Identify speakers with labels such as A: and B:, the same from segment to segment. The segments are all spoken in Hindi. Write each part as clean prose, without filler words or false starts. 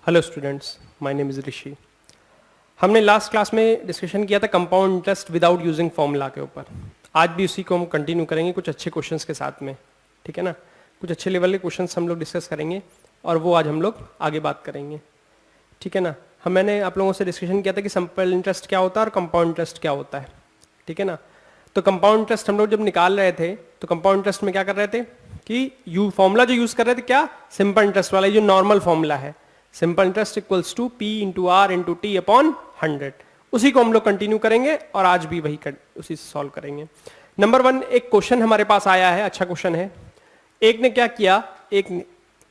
A: Hello students, my name is Rishi. हमने लास्ट क्लास में डिस्कशन किया था compound interest without using formula के ऊपर। आज भी उसी को हम कंटिन्यू करेंगे कुछ अच्छे क्वेश्चंस के साथ में, ठीक है ना। कुछ अच्छे लेवल के क्वेश्चंस हम लोग डिस्कस करेंगे और वो आज हम लोग आगे बात करेंगे, ठीक है ना। मैंने आप लोगों से डिस्कशन किया था कि सिंपल इंटरेस्ट क्या होता है और कंपाउंड इंटरेस्ट क्या होता है, ठीक है ना। तो कंपाउंड इंटरेस्ट हम लोग जब निकाल रहे थे तो कंपाउंड इंटरेस्ट में क्या कर रहे थे कि यू फॉर्मूला जो यूज़ कर रहे थे क्या, सिंपल इंटरेस्ट वाला जो नॉर्मल फॉर्मूला है, simple interest equals to P into R into T upon 100। उसी को हम लोग कंटिन्यू करेंगे और आज भी वही उसी से सॉल्व करेंगे। नंबर 1 एक क्वेश्चन हमारे पास आया है, अच्छा क्वेश्चन है। एक ने क्या किया, एक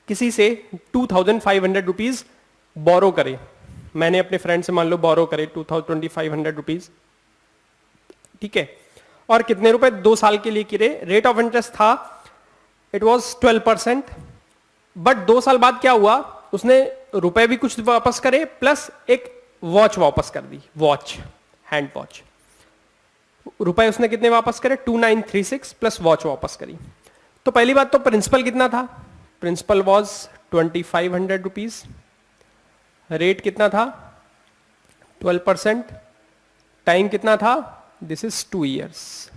A: किसी से 2500 रुपीज बोरो करे। मैंने अपने फ्रेंड से मान लो बोरो करे 2500 रुपीज, ठीक है। और कितने रुपए, 2 साल के लिए किए। रेट ऑफ इंटरेस्ट था, इट वॉज 12%। बट 2 साल बाद क्या हुआ, उसने रुपए भी कुछ वापस करे प्लस एक वॉच वापस कर दी, वॉच, हैंड वॉच। रुपए उसने कितने वापस करे, 2936 प्लस वॉच वापस करी। तो पहली बात तो प्रिंसिपल कितना था, प्रिंसिपल वॉज 2500 रुपीज। रेट कितना था, 12%। टाइम कितना था, दिस इज 2 years।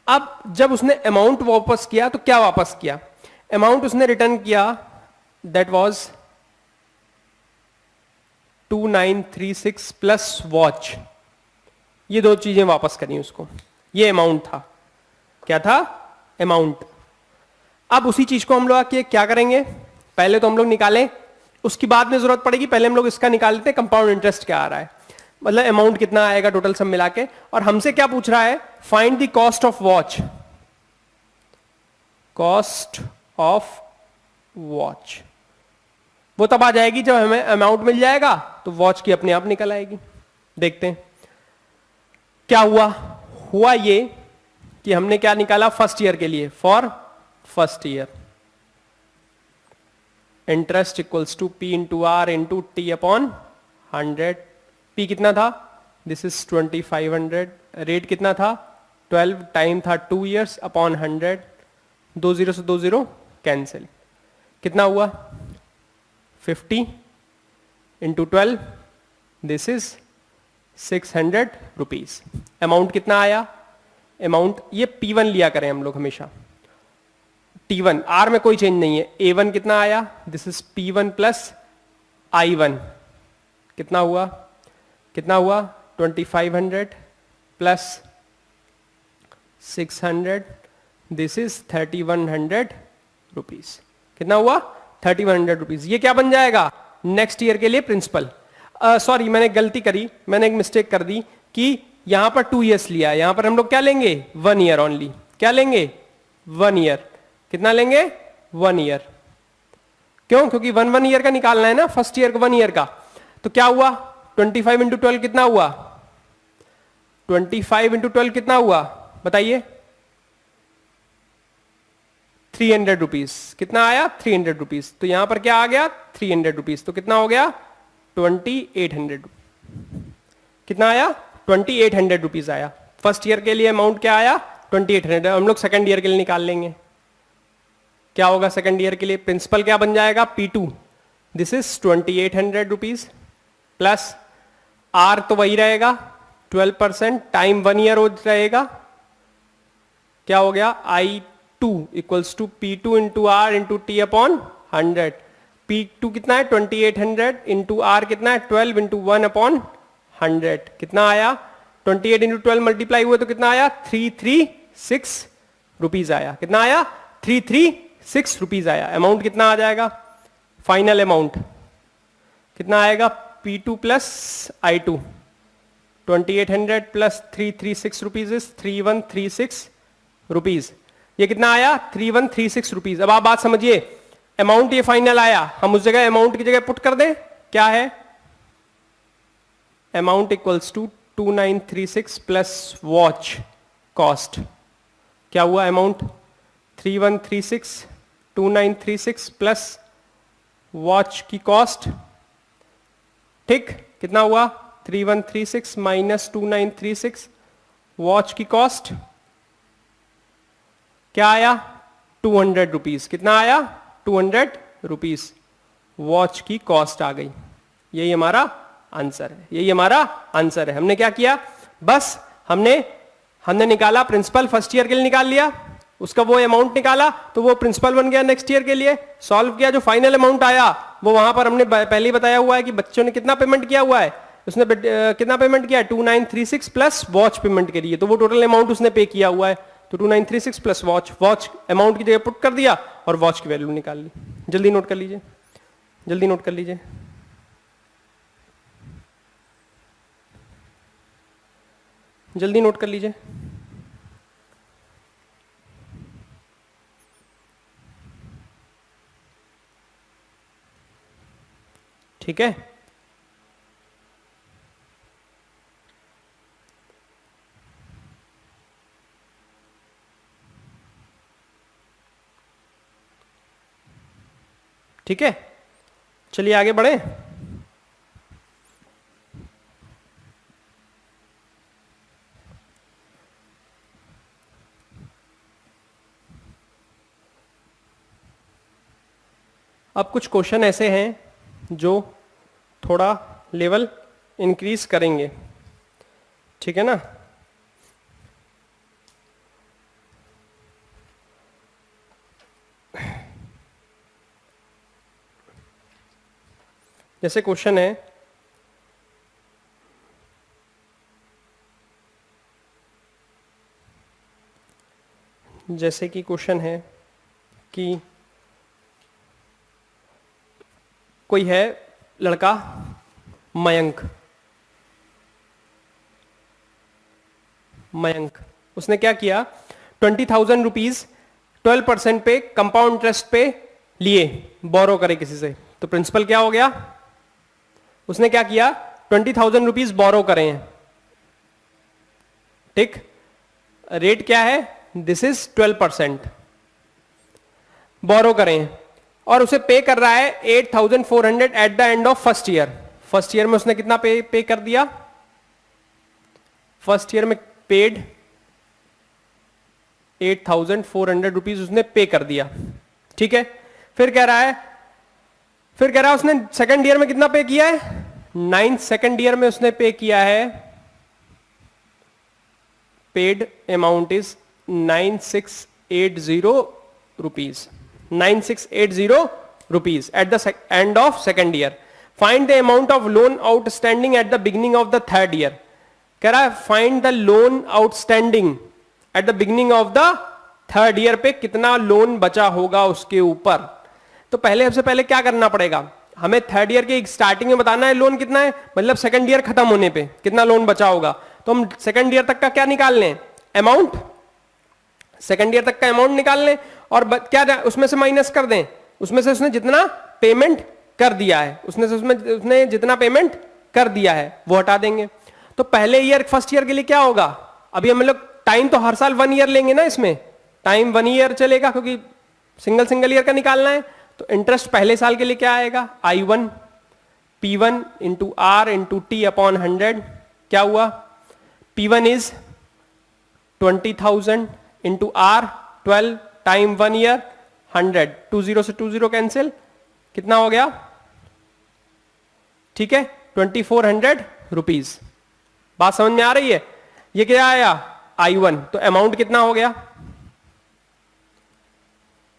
A: अब जब उसने अमाउंट वापस किया तो क्या वापस किया, अमाउंट उसने रिटर्न किया, दैट वाज 2936 प्लस वॉच। ये 2 चीजें वापस करी उसको, ये अमाउंट था। क्या था, अमाउंट। अब उसी चीज को हम लोग आके क्या करेंगे, पहले तो हम लोग निकालें, उसकी बाद में जरूरत पड़ेगी। पहले हम लोग इसका निकाल लेते हैं, कंपाउंड इंटरेस्ट क्या आ रहा है, मतलब अमाउंट कितना आएगा टोटल सब मिला के। और हमसे क्या पूछ रहा है, find the cost of watch, cost of watch. वो तब आ जाएगी जब हमें अमाउंट मिल जाएगा, तो वॉच की अपने आप निकल आएगी। देखते हैं क्या हुआ। हुआ ये कि हमने क्या निकाला फर्स्ट ईयर के लिए, for first year interest equals to P into R into T upon 100। P कितना था, दिस इज 2500। रेट कितना था, 12। टाइम था 2 years अपॉन 100। 2 0 से 2 0 कैंसिल। कितना हुआ, 50 into 12, this is 600 rupees. Amount कितना आया, अमाउंट ये P1 लिया करें हम लोग हमेशा, T1, R में कोई चेंज नहीं है। A1 कितना आया, this is P1 plus I1। कितना हुआ, कितना हुआ, 2500 प्लस 600, दिस इज 3100 रुपीज। कितना हुआ, 3100 रुपीज। ये क्या बन जाएगा, नेक्स्ट ईयर के लिए प्रिंसिपल। सॉरी मैंने गलती करी, मैंने एक मिस्टेक कर दी कि यहां पर 2 years लिया, यहां पर हम लोग क्या लेंगे, 1 year ओनली। क्या लेंगे, 1 year। कितना लेंगे, 1 year। क्यों, क्योंकि 1 year का निकालना है ना, फर्स्ट ईयर का 1 year का। तो क्या हुआ, 25 इंटू 12 कितना हुआ, 25 इंटू 12 कितना हुआ बताइए, 300 रुपीज। कितना आया, 300 रुपीज। तो यहां पर क्या आ गया, 300 रुपीज। तो कितना हो गया, 2800। कितना आया, 2800 रुपीज आया। फर्स्ट ईयर के लिए अमाउंट क्या आया, 2800। हम लोग सेकंड ईयर के लिए निकाल लेंगे। क्या होगा सेकंड ईयर के लिए, प्रिंसिपल क्या बन जाएगा, P2, this is 2800 rupees plus R तो वही रहेगा 12%। टाइम 1 year हो रहेगा। क्या हो गया, I2 equals to P2 into R into T upon 100। P2 कितना है, 2800 इंटू आर कितना है, 12 इंटू 1 अपॉन 100। कितना आया, 28 इंटू 12 मल्टीप्लाई हुए तो कितना आया, 336 रुपीज आया। कितना आया, 336 रुपीज आया। अमाउंट कितना आ जाएगा, फाइनल अमाउंट कितना आएगा, P2 plus I2, 2800 plus 336 rupees is 3136 rupees. ये कितना आया, 3136 रुपीज। अब आप बात समझिए, अमाउंट ये फाइनल आया, हम उस जगह अमाउंट की जगह पुट कर दें, क्या है, amount equals to 2936 plus watch cost. क्या हुआ अमाउंट, 3136, 2936 प्लस वॉच की कॉस्ट, ठीक। कितना हुआ, 3136 माइनस 2936, वॉच की कॉस्ट क्या आया, 200 रुपीज। कितना आया, 200 रुपीज। वॉच की कॉस्ट आ गई। यही हमारा आंसर है, यही हमारा आंसर है। हमने क्या किया, बस हमने निकाला प्रिंसिपल फर्स्ट ईयर के लिए निकाल लिया, उसका वो अमाउंट निकाला तो वो प्रिंसिपल बन गया नेक्स्ट ईयर के लिए, सॉल्व किया, जो फाइनल अमाउंट आया वो वहां पर हमने पहले ही बताया हुआ है कि बच्चों ने कितना पेमेंट किया हुआ है, उसने कितना पेमेंट किया है 2936 प्लस वॉच पेमेंट के लिए, तो वो टोटल अमाउंट उसने पे किया हुआ है, तो 2936 प्लस वॉच अमाउंट की जगह पुट कर दिया और वॉच की वैल्यू निकाल ली। जल्दी नोट कर लीजिए, जल्दी नोट कर लीजिए। जल्दी नोट कर लीजिए। ठीक है, ठीक है, चलिए आगे बढ़े। अब कुछ क्वेश्चन ऐसे हैं जो थोड़ा लेवल इंक्रीज करेंगे, ठीक है ना। जैसे क्वेश्चन है जैसे कि क्वेश्चन है कि कोई है लड़का मयंक, उसने क्या किया 20,000 रुपीज 12% पे कंपाउंड इंटरेस्ट पे लिए, बोरो करे किसी से, तो प्रिंसिपल क्या हो गया, उसने क्या किया 20,000 रुपीज बोरो करे हैं, ठीक, रेट क्या है, दिस इज 12%, बोरो करें और उसे पे कर रहा है 8,400 at the end of first year. First year में उसने कितना पे कर दिया, फर्स्ट ईयर में पेड 8,400 रुपीज उसने पे कर दिया, ठीक है। फिर कह रहा है उसने सेकंड ईयर में कितना पे किया है 9, सेकंड ईयर में उसने पे किया है, paid amount is 9680 rupees, 9680 rupees at the end of second year. Find the amount of loan outstanding at the beginning of the third year. कह रहा है find the loan outstanding at the beginning of the third year पे कितना लोन बचा होगा उसके ऊपर। तो सबसे पहले क्या करना पड़ेगा, हमें थर्ड ईयर के स्टार्टिंग में बताना है लोन कितना है, मतलब सेकंड ईयर खत्म होने पे कितना लोन बचा होगा। तो हम सेकंड ईयर तक का क्या निकाल लें, अमाउंट, सेकंड ईयर तक का अमाउंट निकाल लें और क्या उसमें से माइनस कर दें, उसमें से उसने जितना पेमेंट कर दिया है, उसने जितना पेमेंट कर दिया है वो हटा देंगे। तो पहले ईयर फर्स्ट ईयर के लिए क्या होगा, अभी हम लोग टाइम तो हर साल 1 ईयर लेंगे ना, इसमें टाइम 1 ईयर चलेगा क्योंकि सिंगल ईयर का निकालना है। तो इंटरेस्ट पहले साल के लिए क्या आएगा, I1 P1 into R into T upon 100, क्या हुआ, P1 is 20,000 into R 12 time 1 year 100, 20 से 20 कैंसिल, कितना हो गया, ठीक है 2400 रुपीज। बात समझ में आ रही है, ये क्या आया I1, तो अमाउंट कितना हो गया,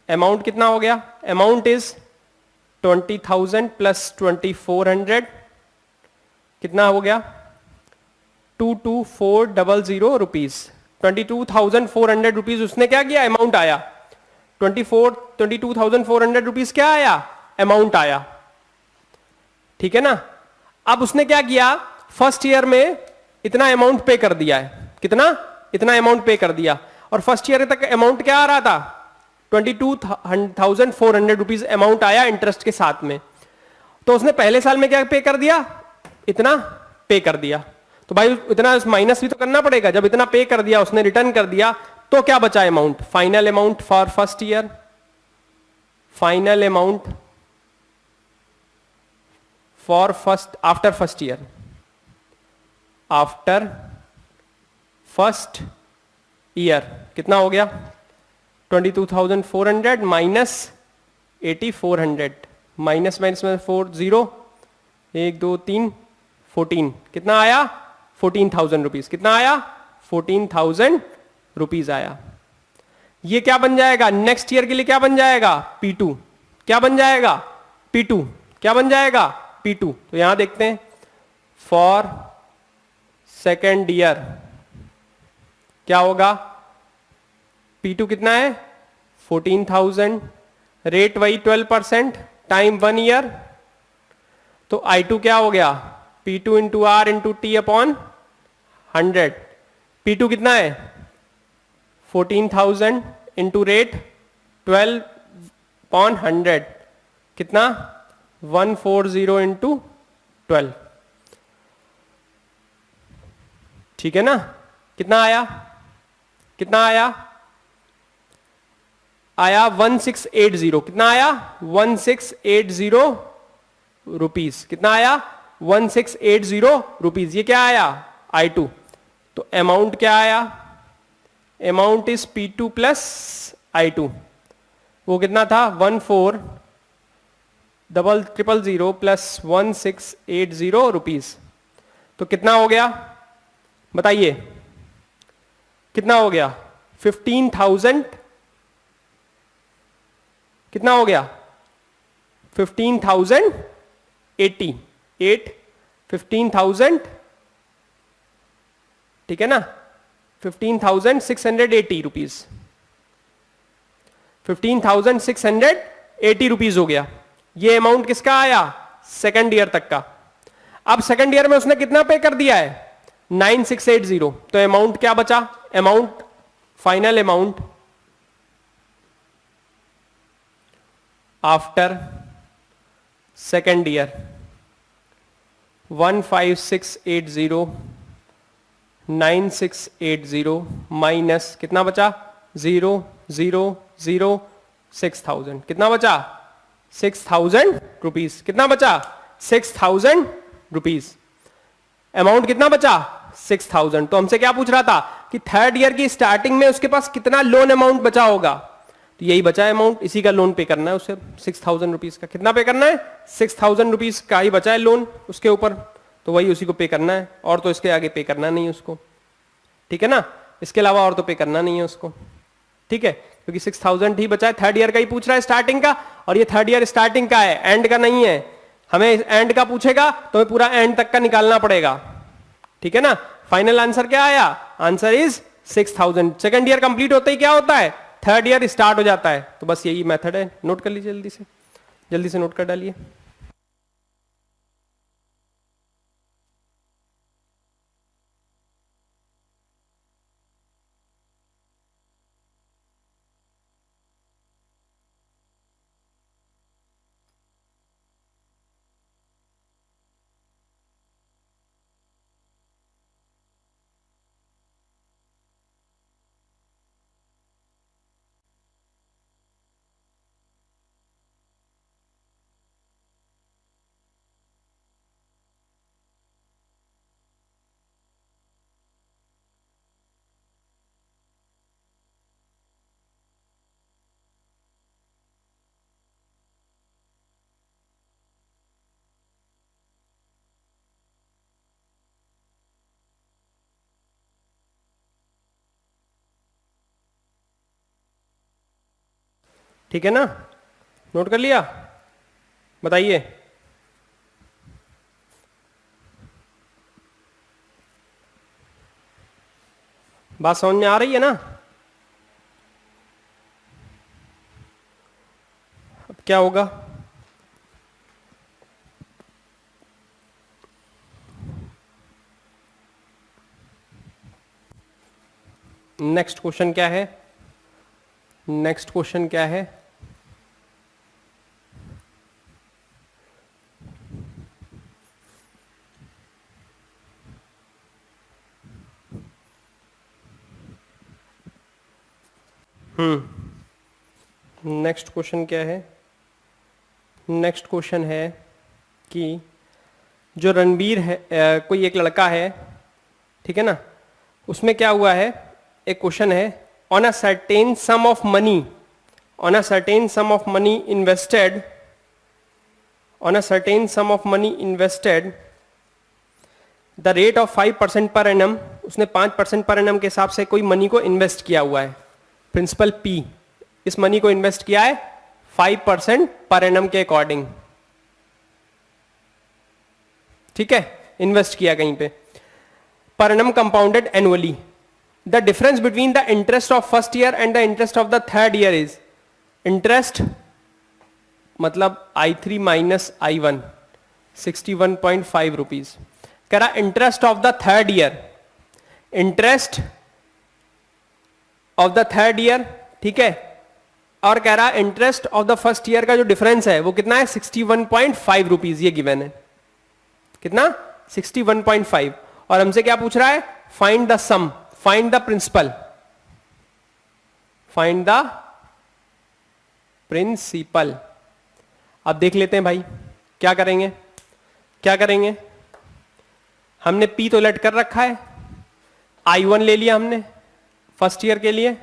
A: अमाउंट कितना हो गया, अमाउंट इज 20,000 प्लस 2400, कितना हो गया 22400 रुपीज, 22,400 रुपीज उसने क्या किया, अमाउंट आया, 22,400 रुपीज क्या आया, अमाउंट आया, ठीक है ना। अब उसने क्या किया, फर्स्ट ईयर में इतना अमाउंट पे कर दिया है, कितना, इतना अमाउंट पे कर दिया, और फर्स्ट ईयर तक अमाउंट क्या आ रहा था 22,400 रुपीज अमाउंट आया इंटरेस्ट के साथ में। तो उसने पहले साल में क्या पे कर दिया, इतना पे कर दिया, तो भाई इतना माइनस भी तो करना पड़ेगा, जब इतना पे कर दिया उसने रिटर्न कर दिया तो क्या बचा amount, final amount for first year, final amount for first after first year, after first year कितना हो गया 22,400 माइनस 8,400, माइनस माइनस में 4 0, 1 2 3 14, कितना आया 14,000 रुपीज। कितना आया 14,000 रुपीज आया। ये क्या बन जाएगा नेक्स्ट ईयर के लिए, क्या बन जाएगा P2, क्या बन जाएगा P2, क्या बन जाएगा P2। तो यहां देखते हैं फॉर सेकेंड ईयर क्या होगा, P2 कितना है 14,000, रेट वही 12%, टाइम 1 ईयर। तो I2 क्या हो गया P2 into R into T upon 100। P2 कितना है 14,000 इंटू रेट 12/100, कितना 140 इंटू 12, ठीक है ना। कितना आया, कितना आया, आया 1680, कितना आया 1680 रुपीज, कितना आया 1680 रुपीज। ये क्या आया I2। तो अमाउंट क्या आया, amount is P2 plus I2। वो कितना था 14,000 प्लस 1680 रुपीज। तो कितना हो गया बताइए, कितना हो गया 15,000, कितना हो गया 15,080, 15,000, ठीक है ना 15,680 रुपीज, 15,680 रुपीज हो गया। ये अमाउंट किसका आया सेकेंड ईयर तक का। अब सेकेंड ईयर में उसने कितना पे कर दिया है 9680। तो अमाउंट क्या बचा, amount final amount after second year 15680 9680 minus कितना बचा 0,0,0 6,000, कितना बचा 6,000 रुपीज, कितना बचा 6,000 रुपीज। अमाउंट कितना बचा 6,000। तो हमसे क्या पूछ रहा था कि थर्ड ईयर की स्टार्टिंग में उसके पास कितना लोन अमाउंट बचा होगा। तो यही बचा है अमाउंट, इसी का लोन पे करना है उसे 6,000 रुपीज का। कितना पे करना है 6,000 रुपीज का ही बचा है लोन उसके ऊपर, तो वही उसी को पे करना है, और तो इसके आगे पे करना नहीं उसको, ठीक है ना। इसके अलावा और तो पे करना नहीं है उसको, ठीक है, क्योंकि 6,000 ही बचा है। थर्ड ईयर का ही पूछ रहा है स्टार्टिंग का, और ये थर्ड ईयर स्टार्टिंग का है, एंड का नहीं है। हमें एंड का पूछेगा तो हमें पूरा एंड तक का निकालना पड़ेगा, ठीक है ना। फाइनल आंसर क्या आया, answer is 6,000। Second year complete होते ही क्या होता है थर्ड ईयर स्टार्ट हो जाता है। तो बस यही मेथड है, नोट कर लीजिए जल्दी से नोट कर डालिए। ठीक है ना, नोट कर लिया, बताइए। बात समझ में आ रही है ना। अब क्या होगा, नेक्स्ट क्वेश्चन क्या है, नेक्स्ट क्वेश्चन क्या है, नेक्स्ट क्वेश्चन क्या है, नेक्स्ट क्वेश्चन है कि जो रणबीर है, कोई एक लड़का है, ठीक है ना, उसमें क्या हुआ है, एक क्वेश्चन है, on a certain some of money, on a certain some of money invested on a certain some of money invested the rate of 5% per annum, उसने 5% पर एनम के हिसाब से कोई मनी को इन्वेस्ट किया हुआ है, प्रिंसिपल P, इस मनी को इन्वेस्ट किया है 5% पर एनम के अकॉर्डिंग, ठीक है, इन्वेस्ट किया कहीं पे, per annum compounded annually, the difference between the interest of first year and the interest of the third year is, interest मतलब I3 माइनस I1 61.5 रुपीज, कह रहा interest of the third year, interest of the third year, ठीक है, और कह रहा interest of the first year का जो डिफरेंस है वो कितना है 61.5 रुपीज, ये गिवन है, कितना 61.5, और हमसे क्या पूछ रहा है, find the sum, find the principal, find the principal. अब देख लेते हैं भाई क्या करेंगे, क्या करेंगे, हमने P तो लेट कर रखा है, I1 ले लिया हमने फर्स्ट ईयर के लिए,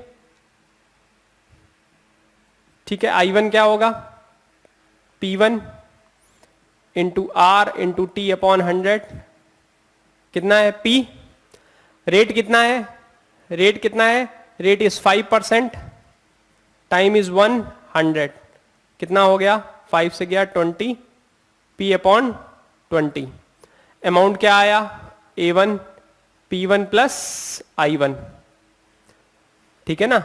A: ठीक है, I1 क्या होगा, P1 into R into T upon 100, कितना है P, रेट कितना है, रेट कितना है, रेट इज 5%, टाइम इज 100, कितना हो गया, 5 से गया 20, P अपॉन 20, अमाउंट क्या आया, A1 P1 प्लस I1, ठीक है ना,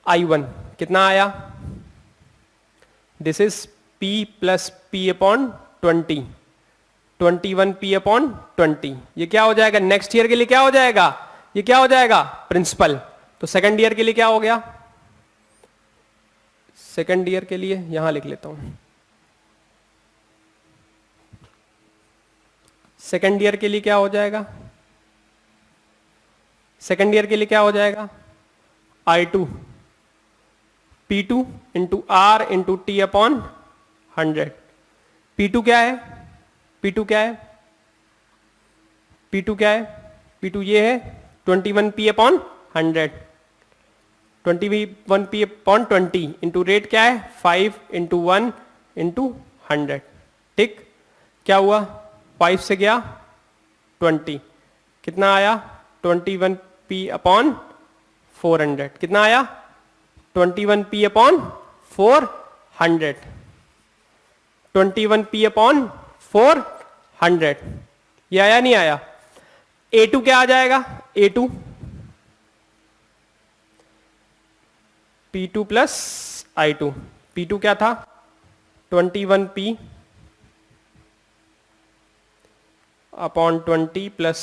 A: I1 कितना आया, this is P plus P upon 20, 21 P upon 20, ये क्या हो जाएगा, नेक्स्ट ईयर के लिए क्या हो जाएगा, ये क्या हो जाएगा, प्रिंसिपल, तो सेकंड ईयर के लिए क्या हो गया, सेकंड ईयर के लिए यहां लिख लेता हूं, सेकंड ईयर के लिए क्या हो जाएगा, सेकंड ईयर के लिए क्या हो जाएगा, I2 P2 into R into T upon 100, P2 क्या है, P2 क्या है, P2 क्या है, P2 ये है 21 P upon 100, 21 P upon 20 into rate क्या है 5 इंटू 1 इंटू 100, ठीक, क्या हुआ 5 से गया 20, कितना आया 21 P अपॉन 400, कितना आया 21 P अपॉन 400, 21 P अपॉन 400, ये आया नहीं आया, A2 क्या आ जाएगा, A2 P2 plus I2, P2 क्या था 21 P upon 20 plus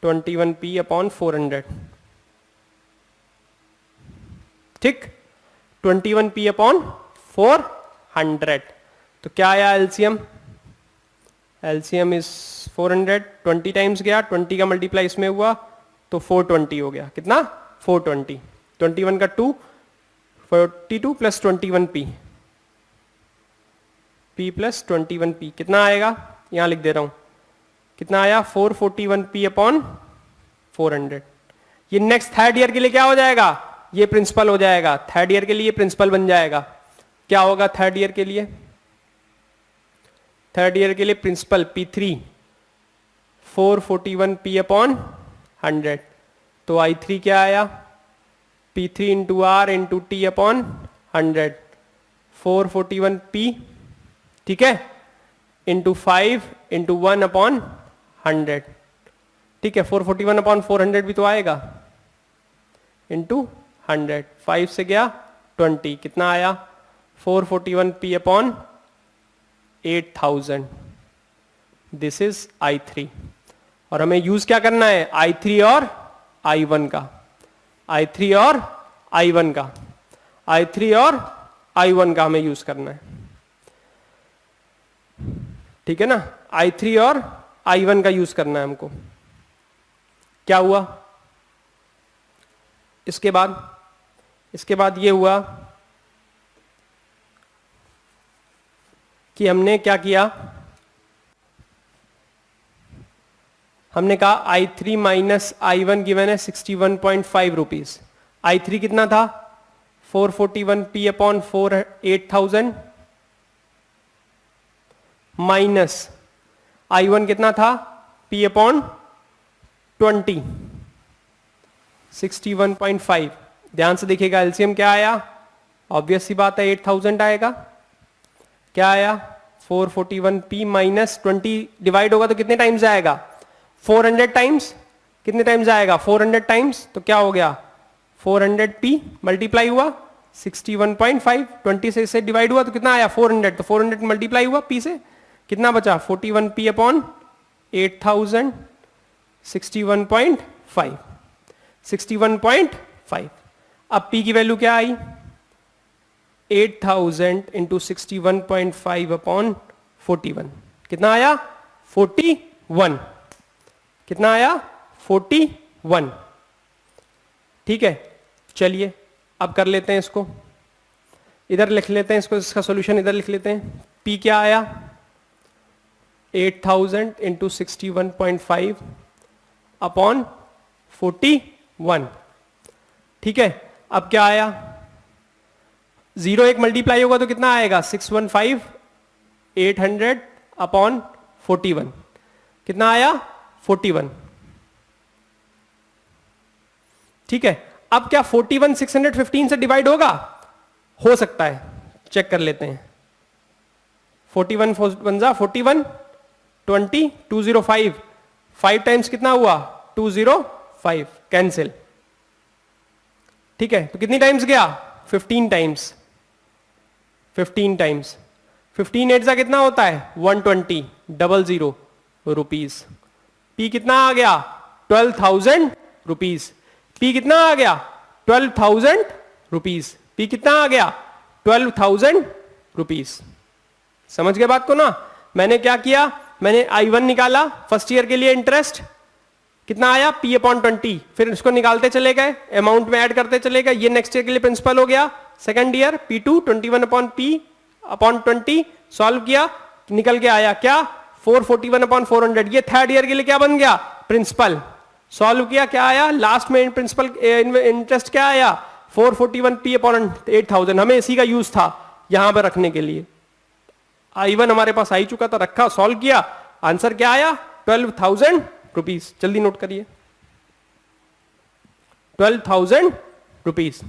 A: 21 P upon 400, ठीक, 21 P अपॉन 400, तो क्या आया एलसीएम, एलसीएम इज 400, 20 टाइम्स गया, 20 का मल्टीप्लाई इसमें हुआ तो 420 हो गया, कितना 420, 21 का 2, 42 plus 21 P, P plus 21 P कितना आएगा, यहां लिख दे रहा हूं, कितना आया 441 P अपॉन 400, ये नेक्स्ट थर्ड ईयर के लिए क्या हो जाएगा, ये प्रिंसिपल हो जाएगा, थर्ड ईयर के लिए प्रिंसिपल बन जाएगा, क्या होगा थर्ड ईयर के लिए, थर्ड ईयर के लिए प्रिंसिपल P3 441 P अपॉन 100, तो I3 क्या आया P3 into R into T upon 100, 441 P, ठीक है, इंटू 5 इंटू 1 अपॉन 100, ठीक है, 441 अपॉन 400 भी तो आएगा, इंटू 100, 5 से गया 20, कितना आया 441 P upon 8000, this is I3, और हमें यूज क्या करना है I3 और I1 का, I3 और I1 का, I3 और I1 का हमें यूज करना है, ठीक है ना, I3 और I1 का यूज करना है हमको, क्या हुआ इसके बाद ये हुआ कि हमने क्या किया, हमने कहा I3 माइनस I1 गिवन है 61.5 रुपीज, I3 कितना था 441 P अपॉन 8000, माइनस I1 कितना था, P अपॉन 20, 61.5। ध्यान से देखिएगा एलसीएम क्या आया, ऑब्वियस सी बात है 8000 आएगा। क्या आया 441p माइनस 20 डिवाइड होगा तो कितने टाइम्स आएगा 400 टाइम्स। कितने टाइम्स आएगा 400 टाइम्स, तो क्या हो गया 400p मल्टीप्लाई हुआ 61.5, 20 से इसे डिवाइड हुआ तो कितना आया 400, तो 400 मल्टीप्लाई हुआ p से, कितना बचा 41p अपॉन 8000, 61.5, 61.5। अब p की वैल्यू क्या आई 8000 इंटू 61.5 अपॉन 41, कितना आया 41, कितना आया 41। ठीक है, चलिए अब कर लेते हैं इसको, इधर लिख लेते हैं इसको, इसका सॉल्यूशन इधर लिख लेते हैं। p क्या आया 8000 इंटू 61.5 अपॉन 41। ठीक है, अब क्या आया 0 एक मल्टीप्लाई होगा तो कितना आएगा 615 800 अपॉन 41, कितना आया 41। ठीक है, अब क्या 41 615 से डिवाइड होगा, हो सकता है, चेक कर लेते हैं। 41 41 20 205, 5 टाइम्स कितना हुआ 205, कैंसिल। ठीक है, तो कितनी टाइम्स गया 15 टाइम्स, 15 टाइम्स, 15 एट सा कितना होता है 120, 00 रुपीज। पी कितना आ गया 12,000 रुपीज। पी कितना आ गया 12,000 रुपीज। पी कितना आ गया 12,000 रुपीज। समझ गए बात को ना। मैंने क्या किया, मैंने I1 निकाला फर्स्ट ईयर के लिए, इंटरेस्ट कितना आया P अपॉन 20, फिर इसको निकालते चले गए, अमाउंट में ऐड करते चले गए, ये नेक्स्ट ईयर के लिए प्रिंसिपल हो गया। Second year P2 21 upon P upon 20, solve किया, निकल के आया क्या 441 अपॉन 400, ये थर्ड ईयर के लिए क्या बन गया प्रिंसिपल। सॉल्व किया, क्या आया लास्ट में प्रिंसिपल इंटरेस्ट क्या आया 441 P अपॉन 8000। हमें इसी का यूज था यहां पर रखने के लिए। I1 हमारे पास आ ही चुका था, रखा, सॉल्व किया, आंसर क्या आया 12,000 रुपीज। जल्दी नोट करिए 12,000 रुपीज।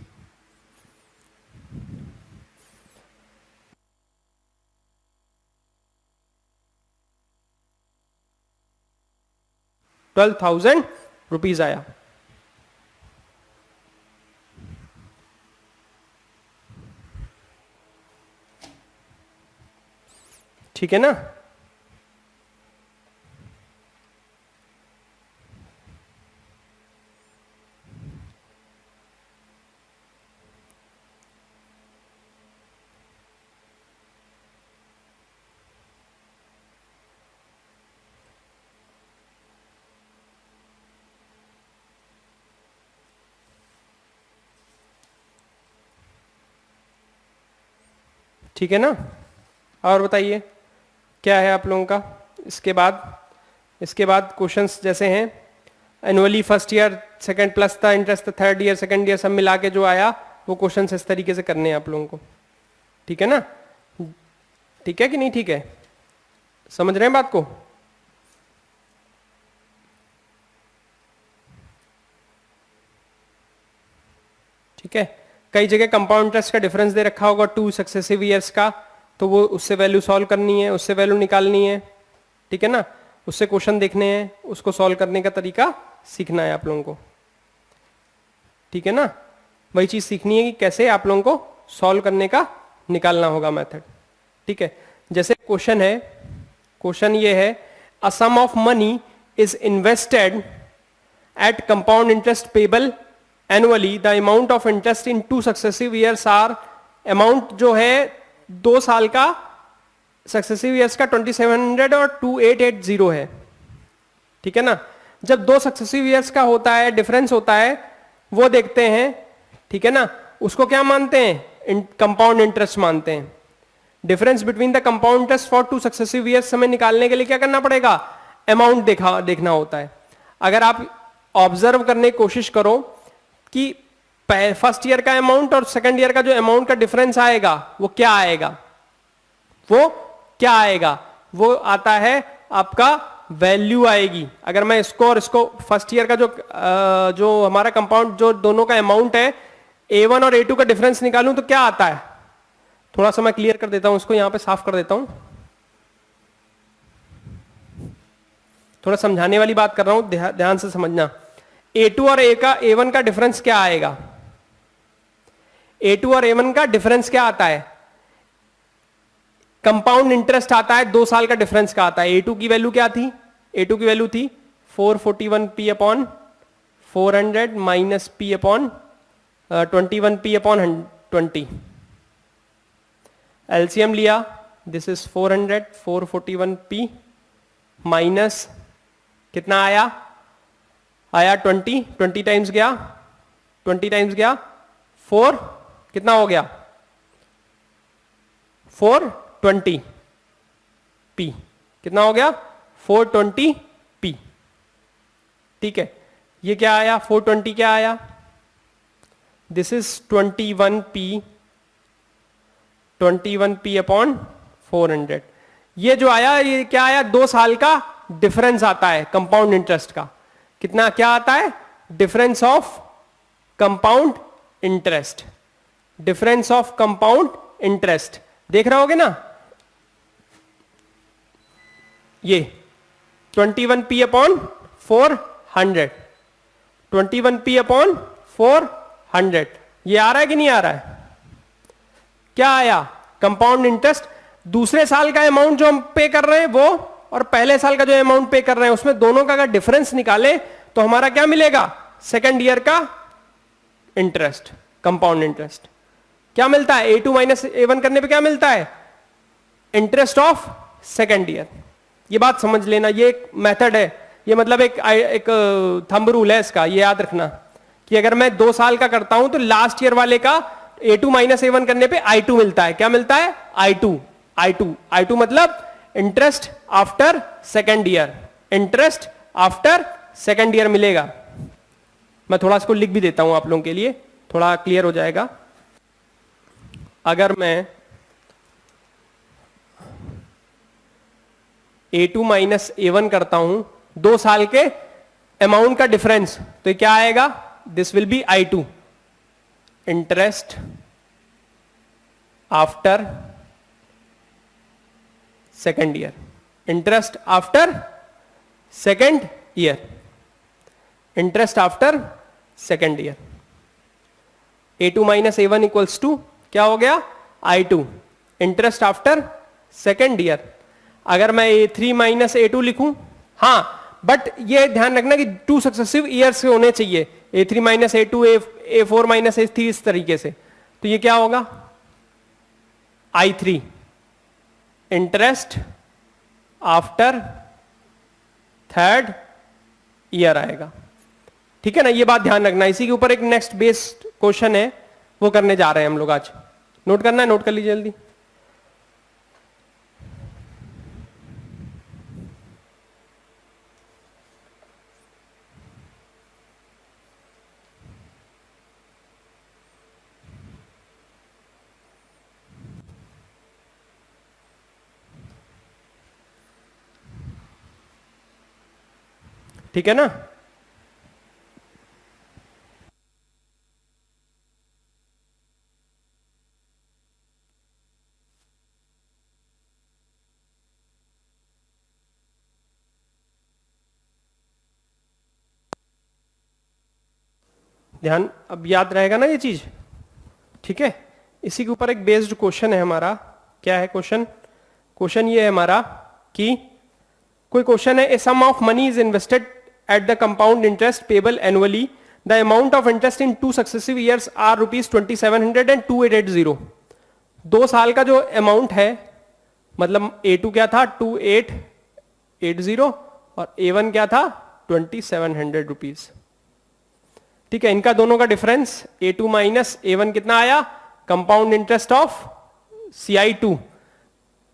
A: ₹12,000 आया। ठीक है ना। ठीक है ना। और बताइए क्या है आप लोगों का। इसके बाद क्वेश्चंस जैसे हैं annually first year second plus था interest third year second year सब मिला के जो आया वो क्वेश्चंस इस तरीके से करने हैं आप लोगों को। ठीक है ना। ठीक है कि नहीं, ठीक है, समझ रहे हैं बात को। ठीक है, कई जगह कंपाउंड इंटरेस्ट का डिफरेंस दे रखा होगा 2 सक्सेसिव ईयर्स का, तो वो उससे वैल्यू सॉल्व करनी है, उससे वैल्यू निकालनी है। ठीक है ना, उससे क्वेश्चन देखने हैं, उसको सॉल्व करने का तरीका सीखना है आप लोगों को। ठीक है ना, वही चीज सीखनी है कि कैसे आप लोगों को सॉल्व करने का निकालना होगा मेथड। ठीक है, जैसे क्वेश्चन है, क्वेश्चन ये है a sum of money is invested at compound interest payable annually, the amount of interest in 2 successive years are, amount जो है 2 साल का सक्सेसिव ईयर्स का 2700 और 2880 है। ठीक है ना, जब 2 सक्सेसिव ईयर्स का होता है डिफरेंस होता है वो देखते हैं। ठीक है ना, उसको क्या मानते हैं कंपाउंड इंटरेस्ट मानते हैं। Difference between the compound interest for 2 successive years हमें निकालने के लिए क्या करना पड़ेगा, अमाउंट देखना होता है। अगर आप ऑब्जर्व करने की कोशिश करो कि फर्स्ट ईयर का अमाउंट और सेकंड ईयर का जो अमाउंट का डिफरेंस आएगा वो क्या आएगा, वो क्या आएगा, वो आता है आपका वैल्यू आएगी। अगर मैं इसको और इसको फर्स्ट ईयर का जो हमारा कंपाउंड जो दोनों का अमाउंट है A1 और A2 का डिफरेंस निकालूं तो क्या आता है, थोड़ा सा मैं क्लियर कर देता हूं, इसको यहां पे साफ कर देता हूं, थोड़ा समझाने वाली बात कर रहा हूं, ध्यान से समझना। A2 और A1 का डिफरेंस क्या आएगा, A2 और A1 का डिफरेंस क्या आता है, कंपाउंड इंटरेस्ट आता है, 2 साल का डिफरेंस का आता है। A2 की वैल्यू क्या थी, A2 की वैल्यू थी 441p upon 400 minus p upon 21p upon 20। LCM लिया, दिस इज 400, 441p माइनस कितना आया, आया 20, 20 टाइम्स गया, 20 टाइम्स गया 4, कितना हो गया 420 p, कितना हो गया 420 p। ठीक है, ये क्या आया 420 क्या आया, दिस इज 21p अपॉन 400। ये जो आया ये क्या आया, 2 साल का डिफरेंस आता है कंपाउंड इंटरेस्ट का। कितना क्या आता है, difference of compound interest, difference of compound interest देख रहे होगे ना, ये 21p अपॉन 400, 21p अपॉन 400, ये आ रहा है कि नहीं आ रहा है, क्या आया कंपाउंड इंटरेस्ट। दूसरे साल का अमाउंट जो हम पे कर रहे हैं वो और पहले साल का जो अमाउंट पे कर रहे हैं उसमें दोनों का अगर डिफरेंस निकाले तो हमारा क्या मिलेगा, सेकेंड ईयर का इंटरेस्ट, कंपाउंड इंटरेस्ट क्या मिलता है, A2 माइनस A1 करने पे क्या मिलता है, इंटरेस्ट ऑफ सेकेंड ईयर। ये बात समझ लेना, ये एक मेथड है, ये मतलब एक थंब रूल है इसका, ये याद रखना कि अगर मैं 2 साल का करता हूं तो लास्ट ईयर वाले का A2 माइनस A1 करने पे I2 मिलता है। क्या मिलता है, I2 मतलब interest after second year, interest after second year मिलेगा। मैं थोड़ा इसको लिख भी देता हूं आप लोगों के लिए, थोड़ा क्लियर हो जाएगा। अगर मैं A2 माइनस A1 करता हूं 2 साल के अमाउंट का डिफरेंस, तो क्या आएगा, this will be I2, interest after second year, interest after second year, interest after second year. A2 minus A1 equals to क्या हो गया, I2, interest after second year. अगर मैं A3 माइनस A2 लिखूं, हाँ बट ये ध्यान रखना कि 2 सक्सेसिव ईयर्स होने चाहिए, A3 minus A2, A4 minus A3, इस तरीके से। तो ये क्या होगा, I3, interest after third year आएगा। ठीक है ना, ये बात ध्यान रखना। इसी के ऊपर एक नेक्स्ट बेस्ड क्वेश्चन है, वो करने जा रहे हैं हम लोग आज। नोट करना है, नोट कर लीजिए जल्दी। ठीक है ना, ध्यान, अब याद रहेगा ना ये चीज। ठीक है, इसी के ऊपर एक बेस्ड क्वेश्चन है हमारा। क्या है क्वेश्चन, क्वेश्चन ये है हमारा कि कोई क्वेश्चन है, a sum of money is invested at the compound interest payable annually, the amount of interest in 2 successive years are ₹2700 and 2880। 2 साल का जो अमाउंट है, मतलब A2 क्या था 2880 और A1 क्या था 2700 रुपीज। ठीक है, इनका दोनों का डिफरेंस A2 माइनस A1 कितना आया, कंपाउंड इंटरेस्ट ऑफ CI2,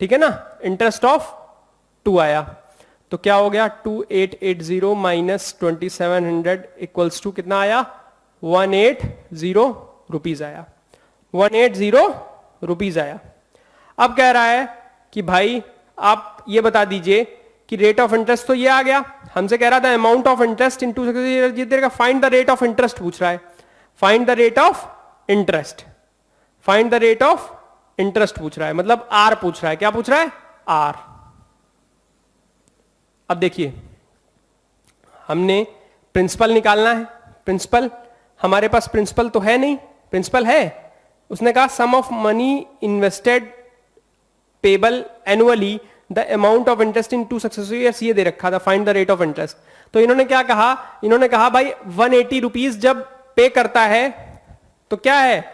A: ठीक है ना, इंटरेस्ट ऑफ 2 आया। तो क्या हो गया, 2880 माइनस 2700 इक्वल्स टू कितना आया, 180 रुपीज आया, 180 रुपीज आया। अब कह रहा है कि भाई आप ये बता दीजिए कि रेट ऑफ इंटरेस्ट तो ये आ गया, हमसे कह रहा था amount of interest into successive, find the rate of interest पूछ रहा है, find the rate of interest, find the rate of interest पूछ रहा है, मतलब आर पूछ रहा है। क्या पूछ रहा है? आर। अब देखिए हमने प्रिंसिपल निकालना है, प्रिंसिपल हमारे पास प्रिंसिपल तो है नहीं, प्रिंसिपल है, उसने कहा sum of money invested payable annually the amount of interest in 2 successive years, ये दे रखा था, find the rate of interest. तो इन्होंने क्या कहा, इन्होंने कहा भाई 180 रुपीज जब पे करता है तो क्या है,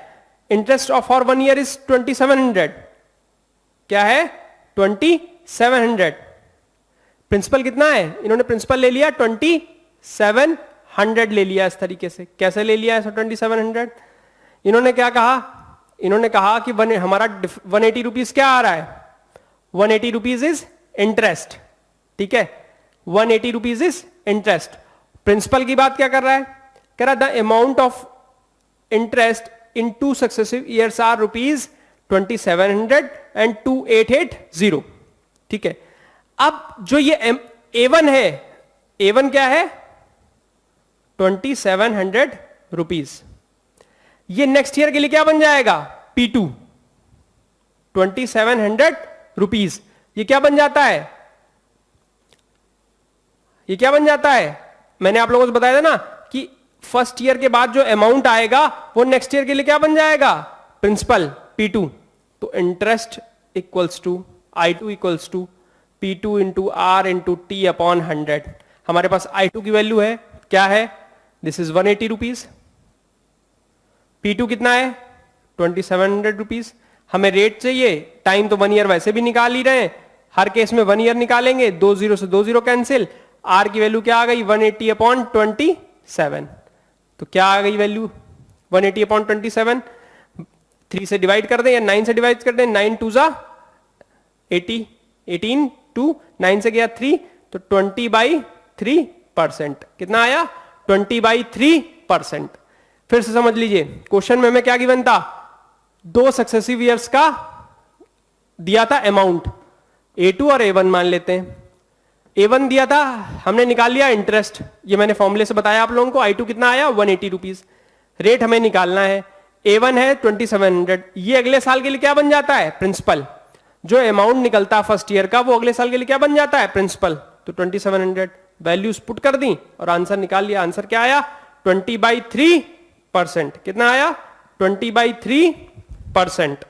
A: interest of for 1 year is 2700, क्या है 2700। प्रिंसिपल कितना है, इन्होंने प्रिंसिपल ले लिया 2700 ले लिया इस तरीके से। कैसे ले लिया ऐसा 2700? इन्होंने क्या कहा, इन्होंने कहा कि हमारा 180 रुपीज क्या आ रहा है, 180 रुपीज इज इंटरेस्ट, ठीक है, 180 रुपीज इज इंटरेस्ट। प्रिंसिपल की बात क्या कर रहा है, कह रहा the amount of interest in 2 successive years are rupees 2700 and 2880, ठीक है। अब जो ये A1 है, A1 क्या है 2700 रुपीज, ये नेक्स्ट ईयर के लिए क्या बन जाएगा P2 2700 रुपीज। ये क्या बन जाता है, ये क्या बन जाता है, मैंने आप लोगों को बताया था ना कि फर्स्ट ईयर के बाद जो अमाउंट आएगा वो नेक्स्ट ईयर के लिए क्या बन जाएगा, प्रिंसिपल P2। तो interest equals to I2 equals to P2 into R into T upon 100। हमारे पास I2 की वैल्यू है, क्या है, दिस इज 180 रुपीज, P2 कितना है 2700 रुपीज। हमें रेट चाहिए, टाइम तो 1 ईयर वैसे भी निकाल ही रहे हैं, हर केस में 1 ईयर निकालेंगे, 2 जीरो से 2 जीरो कैंसिल, आर की वैल्यू क्या आ गई 180 अपॉन 27। तो क्या आ गई वैल्यू 180 अपॉन 27, 3 से डिवाइड कर दें या 9 से डिवाइड कर दें, 9 2 जा 80, 18 2 9 से गया 3, तो 20/3%। कितना आया 20/3%। फिर से समझ लीजिए, क्वेश्चन में हमें क्या गिवन था, 2 सक्सेसिव ईयर्स का दिया था अमाउंट, A2 और A1 मान लेते हैं। A1 दिया था, हमने निकाल लिया इंटरेस्ट, ये मैंने फॉर्मूले से बताया आप लोगों को। I2 कितना आया 180 रुपीज, रेट हमें निकालना है, A1 है 2700, ये अगले साल के लिए क्या बन जाता है, प्रिंसिपल। जो अमाउंट निकलता है फर्स्ट ईयर का वो अगले साल के लिए क्या बन जाता है, प्रिंसिपल। तो 2700 वैल्यूज पुट कर दी और आंसर निकाल लिया। आंसर क्या आया 20/3%। कितना आया 20/3%,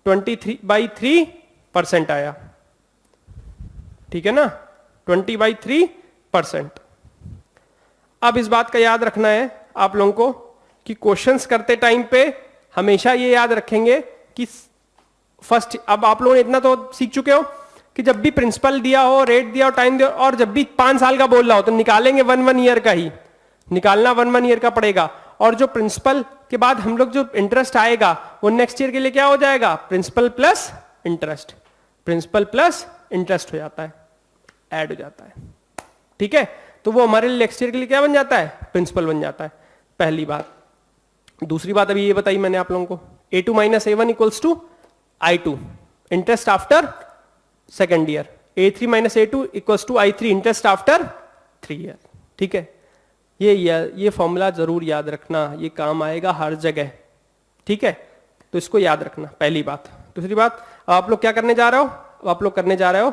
A: 23/3% आया, ठीक है ना, 20/3%। अब इस बात का याद रखना है आप लोगों को कि क्वेश्चंस करते टाइम पे हमेशा ये याद रखेंगे कि फर्स्ट, अब आप लोग इतना तो सीख चुके हो कि जब भी प्रिंसिपल दिया हो, रेट दिया हो, टाइम दिया हो, और जब भी 5 साल का बोल रहा हो तो निकालेंगे 1 ईयर का ही निकालना, 1 ईयर का पड़ेगा। और जो प्रिंसिपल के बाद हम लोग जो इंटरेस्ट आएगा वो नेक्स्ट ईयर के लिए क्या हो जाएगा, principal plus interest, principal plus interest हो जाता है, ऐड हो जाता है, ठीक है। तो वो हमारे नेक्स्ट ईयर के लिए क्या बन जाता है, प्रिंसिपल बन जाता है, पहली बात। दूसरी बात अभी ये बताई मैंने आप लोगों को, A2 minus A1 equals to I2 interest after second year, A3 minus A2 equals to I3 interest after 3 year, ठीक है। ये फॉर्मूला जरूर याद रखना, ये काम आएगा हर जगह, ठीक है। तो इसको याद रखना, पहली बात। दूसरी बात, आप लोग क्या करने जा रहे हो, आप लोग करने जा रहे हो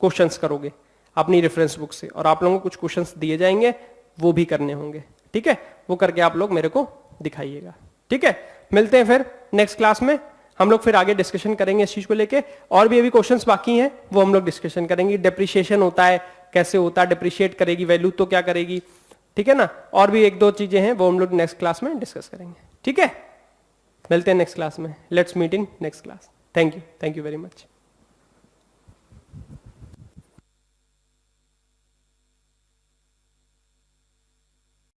A: क्वेश्चंस करोगे अपनी रेफरेंस बुक से, और आप लोगों को कुछ क्वेश्चंस दिए जाएंगे वो भी करने होंगे, ठीक है। वो करके आप लोग मेरे को दिखाइएगा, ठीक है। मिलते हैं फिर नेक्स्ट क्लास में, हम लोग फिर आगे डिस्कशन करेंगे इस चीज को लेके। और भी अभी क्वेश्चंस बाकी हैं वो हम लोग डिस्कशन करेंगे। डिप्रिशिएशन होता है, कैसे होता है, डिप्रिशिएट करेगी वैल्यू तो क्या करेगी, ठीक है ना। और भी 1-2 चीजें हैं वो हम लोग नेक्स्ट क्लास में डिस्कस करेंगे, ठीक है। मिलते हैं नेक्स्ट क्लास में, let's meet in next class. Thank you very much.